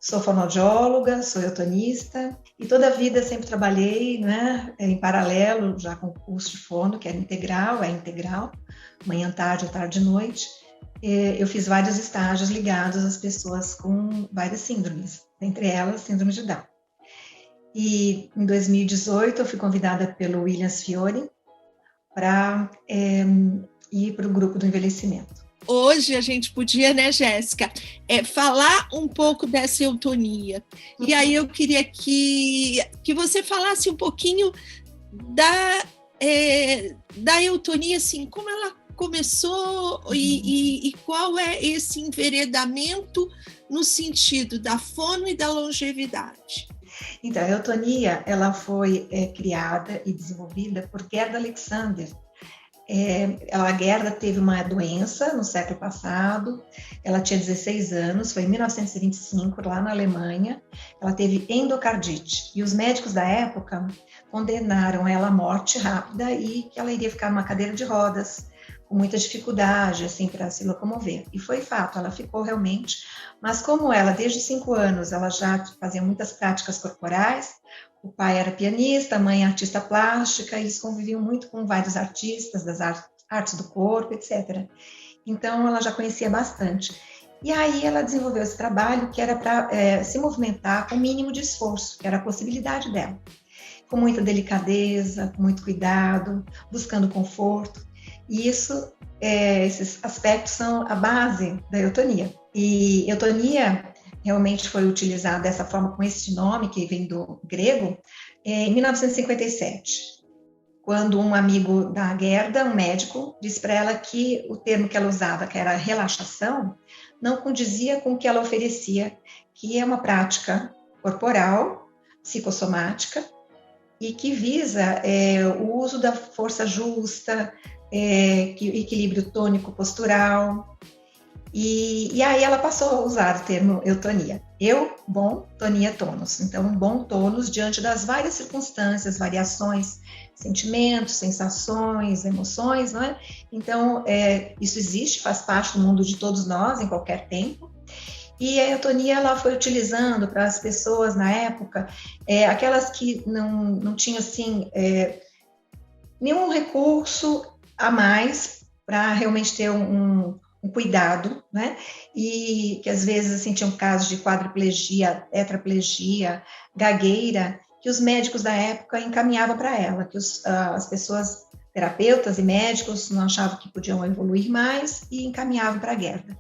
Sou fonoaudióloga, sou eutonista e toda a vida sempre trabalhei, né, em paralelo, já com o curso de fono, que era integral, manhã, tarde e noite. Eu fiz vários estágios ligados às pessoas com várias síndromes, entre elas síndrome de Down. E em 2018 eu fui convidada pelo Williams Fiore para ir para o grupo do envelhecimento. Hoje a gente podia, né, Jéssica, falar um pouco dessa eutonia. E aí eu queria que você falasse um pouquinho da eutonia, assim, como ela começou e qual é esse enveredamento no sentido da fono e da longevidade. Então, a eutonia ela foi criada e desenvolvida por Gerda Alexander. A Gerda teve uma doença no século passado, ela tinha 16 anos, foi em 1925, lá na Alemanha, ela teve endocardite, e os médicos da época condenaram ela à morte rápida e que ela iria ficar numa cadeira de rodas, com muita dificuldade, assim, para se locomover. E foi fato, ela ficou realmente, mas como ela, desde 5 anos, ela já fazia muitas práticas corporais, o pai era pianista, a mãe artista plástica, e eles conviviam muito com vários artistas das artes do corpo, etc. Então, ela já conhecia bastante. E aí, ela desenvolveu esse trabalho que era para se movimentar com o mínimo de esforço, que era a possibilidade dela. Com muita delicadeza, com muito cuidado, buscando conforto. E isso, esses aspectos são a base da eutonia. E eutonia realmente foi utilizada dessa forma, com esse nome, que vem do grego, em 1957, quando um amigo da Gerda, um médico, disse para ela que o termo que ela usava, que era relaxação, não condizia com o que ela oferecia, que é uma prática corporal, psicossomática, e que visa o uso da força justa, equilíbrio tônico-postural. E aí ela passou a usar o termo eutonia. Tonia, tônus. Então, um bom tônus diante das várias circunstâncias, variações, sentimentos, sensações, emoções, não é? Então, isso existe, faz parte do mundo de todos nós, em qualquer tempo. E a eutonia ela foi utilizando para as pessoas na época, aquelas que não tinham assim, nenhum recurso a mais para realmente ter um cuidado, né? E que às vezes assim, tinham casos de quadriplegia, tetraplegia, gagueira, que os médicos da época encaminhavam para ela, que as pessoas, terapeutas e médicos, não achavam que podiam evoluir mais e encaminhavam para a Gerda.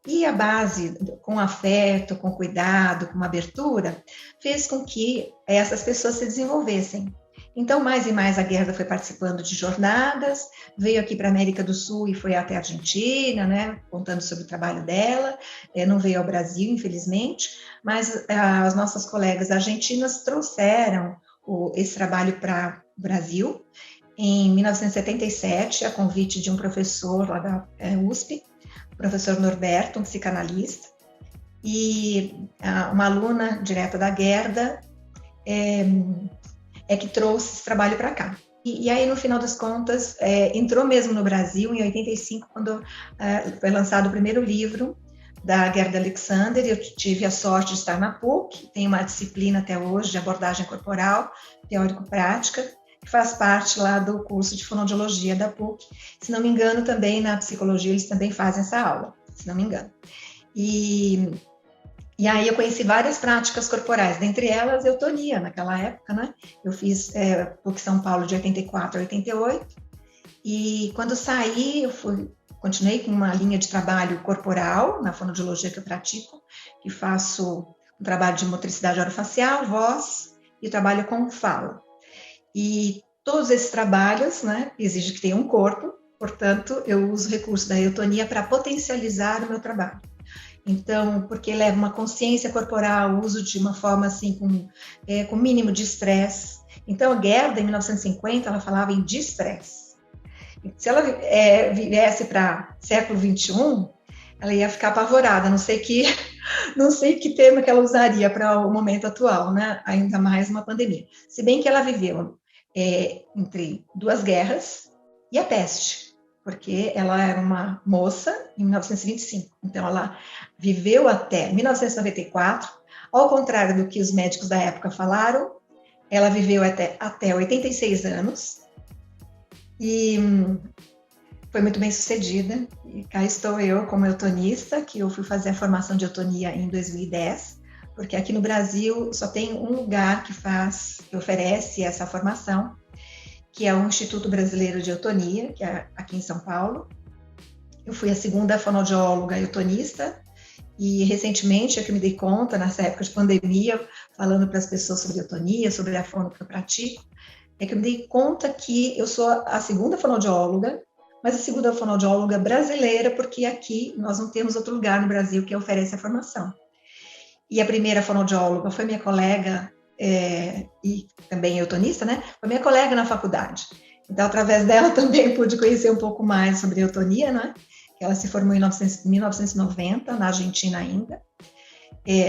E a base, com afeto, com cuidado, com abertura, fez com que essas pessoas se desenvolvessem. Então, mais e mais a Gerda foi participando de jornadas, veio aqui para a América do Sul e foi até a Argentina, né, contando sobre o trabalho dela, não veio ao Brasil, infelizmente, mas as nossas colegas argentinas trouxeram esse trabalho para o Brasil em 1977, a convite de um professor lá da USP, o professor Norberto, um psicanalista, e uma aluna direta da Gerda, que trouxe esse trabalho para cá. E aí, no final das contas, entrou mesmo no Brasil, em 85, quando foi lançado o primeiro livro da Gerda Alexander. Eu tive a sorte de estar na PUC, tem uma disciplina até hoje de abordagem corporal, teórico-prática, que faz parte lá do curso de fonoaudiologia da PUC. Se não me engano, também na psicologia eles também fazem essa aula, se não me engano. E aí eu conheci várias práticas corporais, dentre elas eutonia, naquela época, né? Eu fiz PUC São Paulo de 84 a 88, e quando saí, continuei com uma linha de trabalho corporal, na fonoaudiologia que eu pratico, que faço um trabalho de motricidade orofacial, voz, e trabalho com fala. E todos esses trabalhos, né, exigem que tenha um corpo, portanto, eu uso o recurso da eutonia para potencializar o meu trabalho. Então, porque leva uma consciência corporal, uso de uma forma assim, com mínimo de estresse. Então, a Gerda, em 1950, ela falava em distress. Se ela viesse para século XXI, ela ia ficar apavorada, a não ser que Não sei que termo que ela usaria para o momento atual, né? Ainda mais uma pandemia. Se bem que ela viveu entre duas guerras e a peste, porque ela era uma moça em 1925. Então, ela viveu até 1994. Ao contrário do que os médicos da época falaram, ela viveu até 86 anos e foi muito bem sucedida. E cá estou eu como eutonista, que eu fui fazer a formação de eutonia em 2010, porque aqui no Brasil só tem um lugar que oferece essa formação, que é o Instituto Brasileiro de Eutonia, que é aqui em São Paulo. Eu fui a segunda fonoaudióloga eutonista, e recentemente é que eu me dei conta, nessa época de pandemia, falando para as pessoas sobre eutonia, sobre a fono que eu pratico, é que eu me dei conta que eu sou a segunda fonoaudióloga, mas a segunda fonoaudióloga brasileira, porque aqui nós não temos outro lugar no Brasil que oferece a formação. E a primeira fonoaudióloga foi minha colega, e também eutonista, né? Foi minha colega na faculdade. Então, através dela também pude conhecer um pouco mais sobre eutonia, né? Ela se formou em 1990, na Argentina ainda.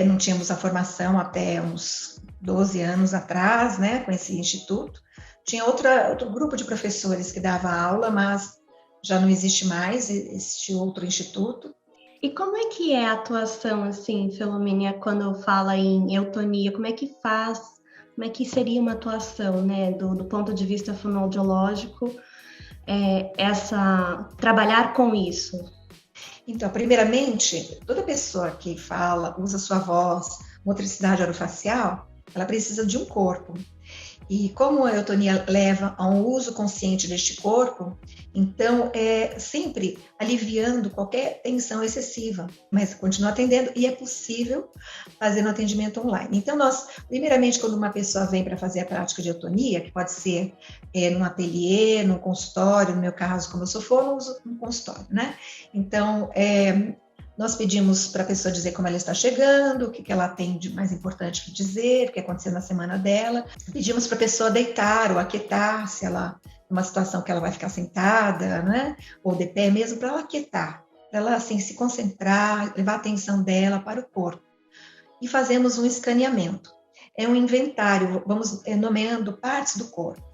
Não tínhamos a formação até uns 12 anos atrás, né? Com esse instituto. Tinha outro grupo de professores que dava aula, mas já não existe mais este outro instituto. E como é que é a atuação, assim, Filomena, quando fala em eutonia? Como é que faz? Como é que seria uma atuação, né, do ponto de vista fonoaudiológico, trabalhar com isso? Então, primeiramente, toda pessoa que fala, usa sua voz, motricidade orofacial, ela precisa de um corpo. E como a eutonia leva a um uso consciente deste corpo, então é sempre aliviando qualquer tensão excessiva, mas continua atendendo e é possível fazer no atendimento online. Então primeiramente, quando uma pessoa vem para fazer a prática de eutonia, que pode ser num ateliê, num consultório, no meu caso, como eu sou fono, eu uso no consultório, né? Então, nós pedimos para a pessoa dizer como ela está chegando, o que ela tem de mais importante que dizer, o que aconteceu na semana dela. Pedimos para a pessoa deitar ou aquietar, se ela uma situação que ela vai ficar sentada, né? Ou de pé mesmo, para ela aquietar, para ela assim, se concentrar, levar a atenção dela para o corpo. E fazemos um escaneamento. É um inventário, vamos nomeando partes do corpo.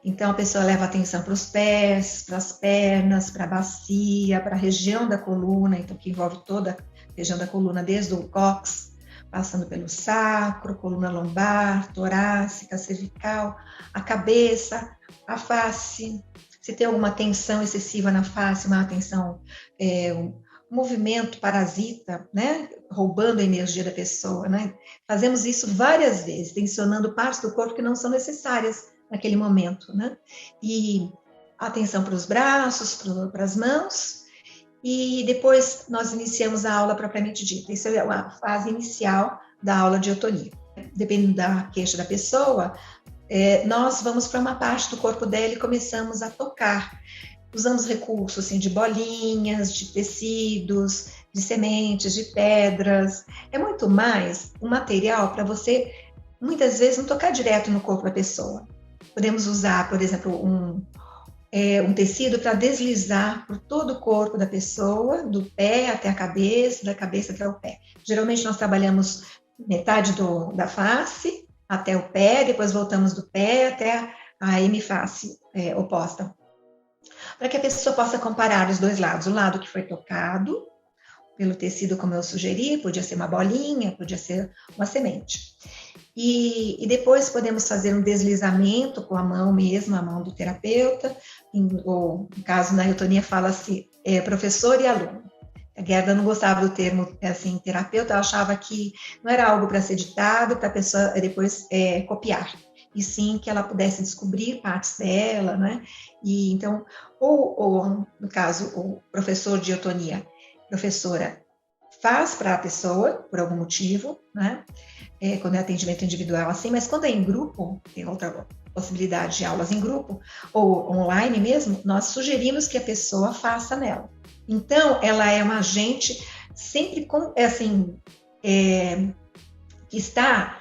Então, a pessoa leva atenção para os pés, para as pernas, para a bacia, para a região da coluna, então que envolve toda a região da coluna, desde o cóccix, passando pelo sacro, coluna lombar, torácica, cervical, a cabeça, a face. Se tem alguma tensão excessiva na face, uma tensão, um movimento parasita, né, roubando a energia da pessoa, né? Fazemos isso várias vezes, tensionando partes do corpo que não são necessárias naquele momento, né? E atenção para os braços, para as mãos, e depois nós iniciamos a aula propriamente dita. Isso é a fase inicial da aula de eutonia. Dependendo da queixa da pessoa, nós vamos para uma parte do corpo dela e começamos a tocar. Usamos recursos assim, de bolinhas, de tecidos, de sementes, de pedras. É muito mais um material para você, muitas vezes, não tocar direto no corpo da pessoa. Podemos usar, por exemplo, um tecido para deslizar por todo o corpo da pessoa, do pé até a cabeça, da cabeça até o pé. Geralmente nós trabalhamos metade da face até o pé, depois voltamos do pé até a hemiface oposta. Para que a pessoa possa comparar os dois lados, o lado que foi tocado pelo tecido, como eu sugeri, podia ser uma bolinha, podia ser uma semente. E depois podemos fazer um deslizamento com a mão mesmo, a mão do terapeuta, ou no caso na eutonia fala-se professor e aluno. A Gerda não gostava do termo assim, terapeuta, ela achava que não era algo para ser ditado, para a pessoa depois copiar, e sim que ela pudesse descobrir partes dela, né? E então, ou no caso, o professor de eutonia, professora, faz para a pessoa, por algum motivo, né? Quando é atendimento individual assim, mas quando é em grupo, tem outra possibilidade de aulas em grupo, ou online mesmo, nós sugerimos que a pessoa faça nela. Então, ela é uma agente sempre que está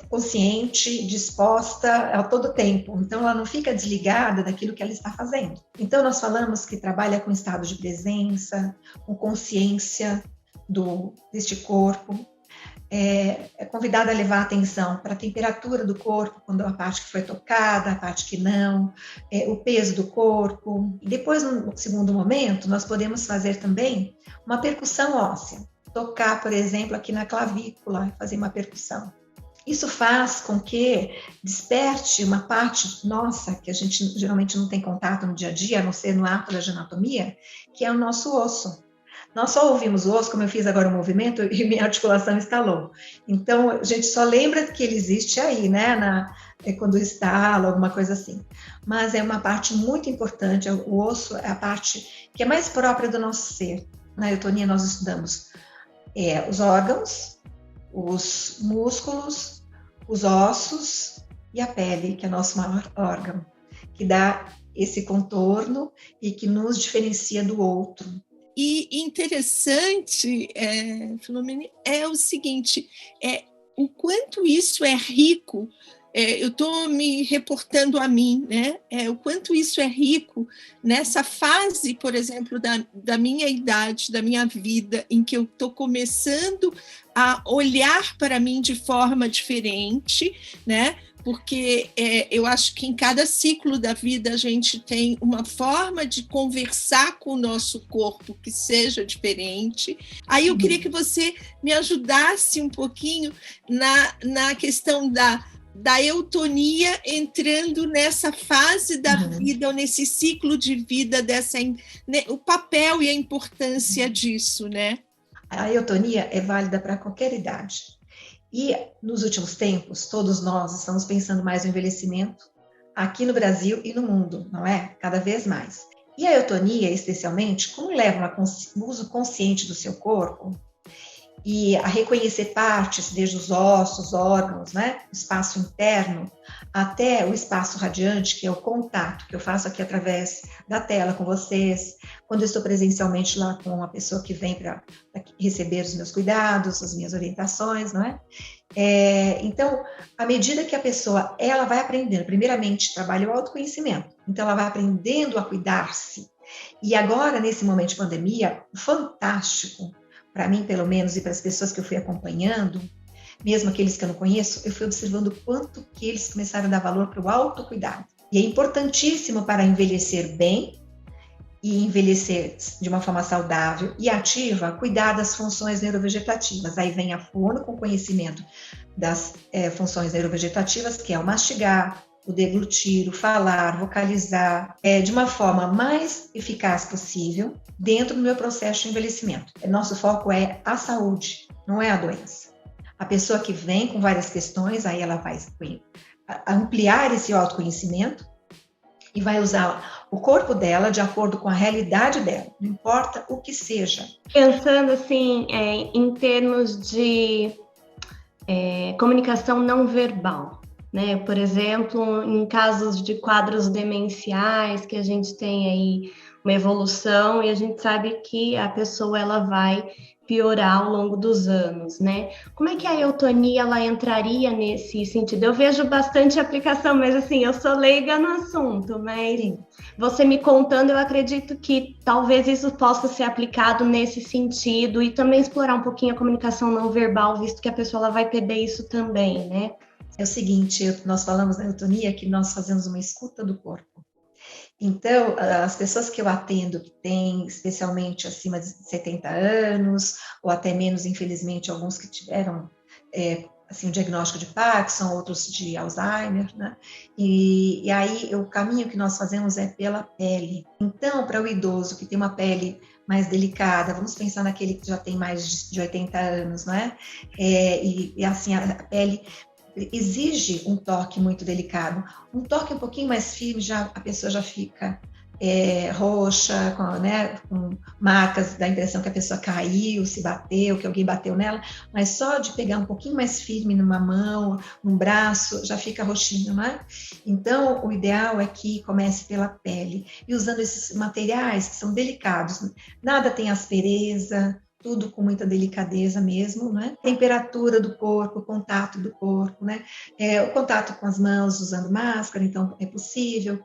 consciente, disposta a todo tempo. Então, ela não fica desligada daquilo que ela está fazendo. Então, nós falamos que trabalha com estado de presença, com consciência, deste corpo. É convidada a levar atenção para a temperatura do corpo, quando a parte que foi tocada, a parte que não, o peso do corpo. E depois, no segundo momento, nós podemos fazer também uma percussão óssea. Tocar, por exemplo, aqui na clavícula, fazer uma percussão. Isso faz com que desperte uma parte nossa, que a gente geralmente não tem contato no dia a dia, a não ser no ato da anatomia, que é o nosso osso. Nós só ouvimos o osso, como eu fiz agora o movimento, e minha articulação estalou. Então, a gente só lembra que ele existe aí, né? Quando estala, alguma coisa assim. Mas é uma parte muito importante, o osso é a parte que é mais própria do nosso ser. Na eutonia nós estudamos os órgãos, os músculos, os ossos e a pele, que é nosso maior órgão, que dá esse contorno e que nos diferencia do outro. E interessante, Filomena, é o seguinte, o quanto isso é rico, eu estou me reportando a mim, né? O quanto isso é rico nessa fase, por exemplo, da minha idade, da minha vida, em que eu estou começando a olhar para mim de forma diferente, né? Porque eu acho que em cada ciclo da vida a gente tem uma forma de conversar com o nosso corpo que seja diferente. Aí eu queria que você me ajudasse um pouquinho na questão da eutonia entrando nessa fase da vida, ou nesse ciclo de vida, o papel e a importância disso, né? A eutonia é válida para qualquer idade. E nos últimos tempos, todos nós estamos pensando mais no envelhecimento, aqui no Brasil e no mundo, não é? Cada vez mais. E a eutonia, especialmente, como leva um uso consciente do seu corpo e a reconhecer partes, desde os ossos, órgãos, né? O espaço interno, até o espaço radiante, que é o contato que eu faço aqui através da tela com vocês, quando eu estou presencialmente lá com uma pessoa que vem para receber os meus cuidados, as minhas orientações, não é? Então, à medida que a pessoa ela vai aprendendo, primeiramente trabalha o autoconhecimento, então ela vai aprendendo a cuidar-se. E agora, nesse momento de pandemia, fantástico, para mim pelo menos e para as pessoas que eu fui acompanhando, mesmo aqueles que eu não conheço, eu fui observando o quanto que eles começaram a dar valor para o autocuidado. E é importantíssimo para envelhecer bem e envelhecer de uma forma saudável e ativa, cuidar das funções neurovegetativas. Aí vem a fono com conhecimento das funções neurovegetativas, que é o mastigar, o deglutir, o falar, vocalizar, de uma forma mais eficaz possível dentro do meu processo de envelhecimento. Nosso foco é a saúde, não é a doença. A pessoa que vem com várias questões, aí ela vai ampliar esse autoconhecimento e vai usar o corpo dela de acordo com a realidade dela, não importa o que seja. Pensando assim, em termos de comunicação não verbal, né? Por exemplo, em casos de quadros demenciais, que a gente tem aí uma evolução e a gente sabe que a pessoa ela vai piorar ao longo dos anos, né? Como é que a eutonia ela entraria nesse sentido? Eu vejo bastante aplicação, mas assim, eu sou leiga no assunto, mas você me contando, eu acredito que talvez isso possa ser aplicado nesse sentido e também explorar um pouquinho a comunicação não verbal, visto que a pessoa ela vai perder isso também, né? É o seguinte, nós falamos na eutonia que nós fazemos uma escuta do corpo. Então, as pessoas que eu atendo que têm especialmente acima de 70 anos, ou até menos, infelizmente, alguns que tiveram assim, o diagnóstico de Parkinson, outros de Alzheimer, né? E aí o caminho que nós fazemos é pela pele. Então, para o idoso que tem uma pele mais delicada, vamos pensar naquele que já tem mais de 80 anos, né? E assim, a pele exige um toque muito delicado. Um toque um pouquinho mais firme, a pessoa já fica roxa, com marcas, dá a impressão que a pessoa caiu, se bateu, que alguém bateu nela, mas só de pegar um pouquinho mais firme numa mão, num braço, já fica roxinho, né? Então, o ideal é que comece pela pele, e usando esses materiais que são delicados, nada tem aspereza, tudo com muita delicadeza mesmo, né? Temperatura do corpo, contato do corpo, né? O contato com as mãos usando máscara, então é possível.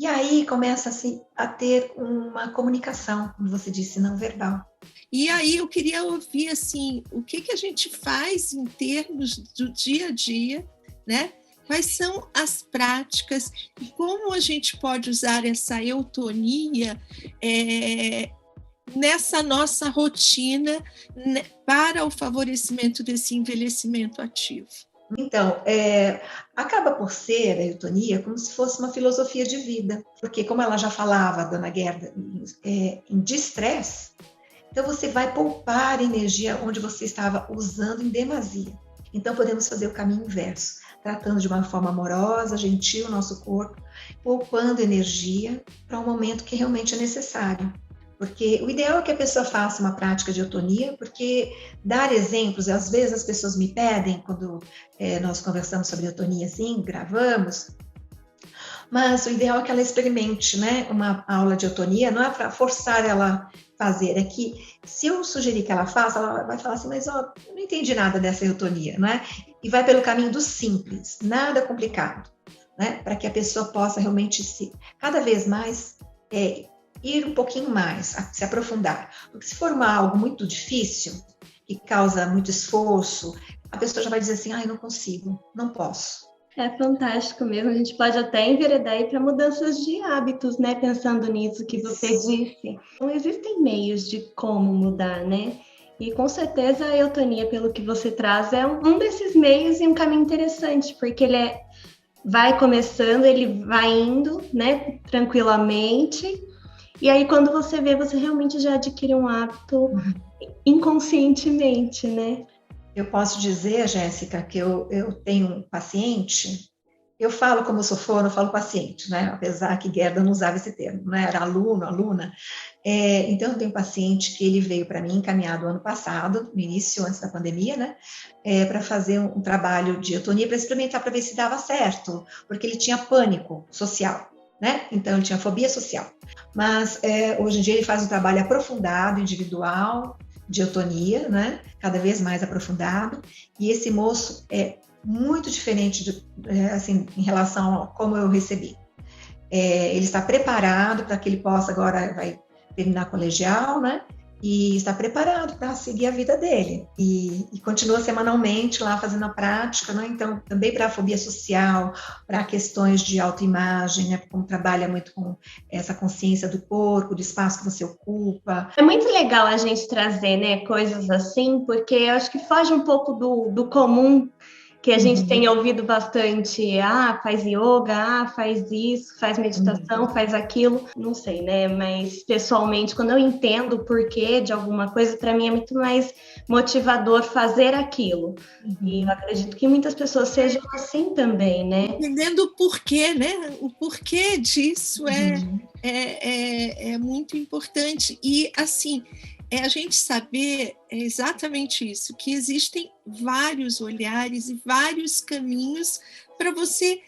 E aí começa assim, a ter uma comunicação, como você disse, não verbal. E aí eu queria ouvir assim, o que a gente faz em termos do dia a dia, né? Quais são as práticas e como a gente pode usar essa eutonia nessa nossa rotina, né, para o favorecimento desse envelhecimento ativo. Então, acaba por ser a eutonia como se fosse uma filosofia de vida, porque como ela já falava, a dona Gerda, em distress, então você vai poupar energia onde você estava usando em demasia. Então podemos fazer o caminho inverso, tratando de uma forma amorosa, gentil o nosso corpo, poupando energia para um momento que realmente é necessário. Porque o ideal é que a pessoa faça uma prática de eutonia, porque dar exemplos, às vezes as pessoas me pedem, quando nós conversamos sobre eutonia assim, gravamos, mas o ideal é que ela experimente, né, uma aula de eutonia, não é para forçar ela a fazer, é que se eu sugerir que ela faça, ela vai falar assim, mas ó, eu não entendi nada dessa eutonia, não é? E vai pelo caminho do simples, nada complicado, né, para que a pessoa possa realmente cada vez mais ir um pouquinho mais, se aprofundar. Porque se for algo muito difícil, que causa muito esforço, a pessoa já vai dizer assim, eu não consigo, não posso. É fantástico mesmo, a gente pode até enveredar aí para mudanças de hábitos, né? Pensando nisso que você disse. Então, existem meios de como mudar, né? E com certeza a eutonia, pelo que você traz, é um desses meios e um caminho interessante, porque ele vai começando, ele vai indo, né? Tranquilamente. E aí, quando você vê, você realmente já adquire um hábito inconscientemente, né? Eu posso dizer, Jéssica, que eu tenho um paciente, eu falo como eu sou fono, eu falo paciente, né? Apesar que Gerda não usava esse termo, né? Era aluno, aluna. Então, eu tenho um paciente que ele veio para mim encaminhado ano passado, no início, antes da pandemia, né? Para fazer um trabalho de eutonia, para experimentar, para ver se dava certo, porque ele tinha pânico social. Né? Então, ele tinha fobia social. Mas, hoje em dia, ele faz um trabalho aprofundado, individual, de eutonia, né? Cada vez mais aprofundado. E esse moço é muito diferente, assim, em relação a como eu recebi. Ele está preparado para que ele possa, agora vai terminar colegial, né? E está preparado para seguir a vida dele. E continua semanalmente lá fazendo a prática, né? Então, também para a fobia social, para questões de autoimagem, né? Como trabalha muito com essa consciência do corpo, do espaço que você ocupa. É muito legal a gente trazer, né, coisas assim, porque eu acho que foge um pouco do comum, que a gente tem ouvido bastante, faz yoga, faz isso, faz meditação, faz aquilo, não sei, né, mas pessoalmente, quando eu entendo o porquê de alguma coisa, para mim é muito mais motivador fazer aquilo, e eu acredito que muitas pessoas sejam assim também, né. Entendendo o porquê, né, o porquê disso é muito importante, e assim, a gente saber exatamente isso, que existem vários olhares e vários caminhos para você,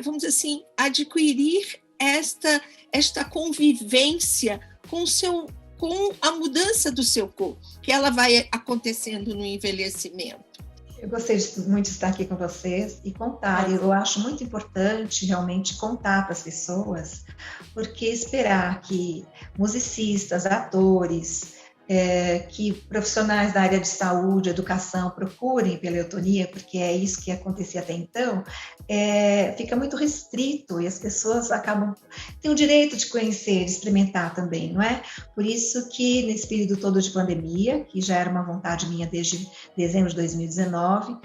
vamos dizer assim, adquirir esta convivência com a mudança do seu corpo, que ela vai acontecendo no envelhecimento. Eu gostei muito de estar aqui com vocês e contar. Eu acho muito importante realmente contar para as pessoas, porque esperar que musicistas, atores, que profissionais da área de saúde, educação procurem pela eutonia, porque é isso que acontecia até então, fica muito restrito e as pessoas têm o direito de conhecer, de experimentar também, não é? Por isso que nesse período todo de pandemia, que já era uma vontade minha desde dezembro de 2019,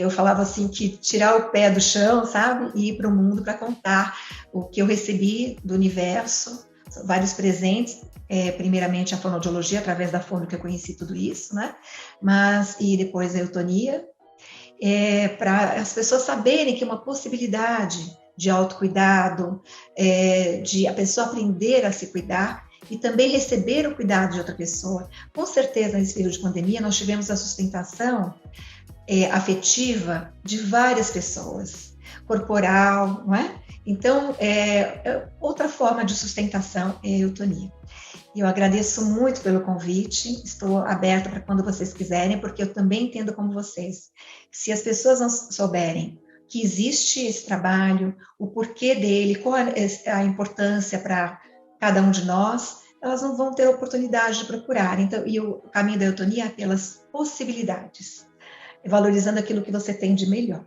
eu falava assim que tirar o pé do chão, sabe? E ir para o mundo para contar o que eu recebi do universo, vários presentes, primeiramente a fonoaudiologia, através da fono que eu conheci tudo isso, né? E depois a eutonia, para as pessoas saberem que é uma possibilidade de autocuidado, de a pessoa aprender a se cuidar e também receber o cuidado de outra pessoa. Com certeza, nesse período de pandemia, nós tivemos a sustentação afetiva de várias pessoas, corporal, não é? Então, outra forma de sustentação é a eutonia. Eu agradeço muito pelo convite, estou aberta para quando vocês quiserem, porque eu também entendo como vocês. Se as pessoas não souberem que existe esse trabalho, o porquê dele, qual a importância para cada um de nós, elas não vão ter oportunidade de procurar. Então, e o caminho da eutonia é pelas possibilidades, valorizando aquilo que você tem de melhor.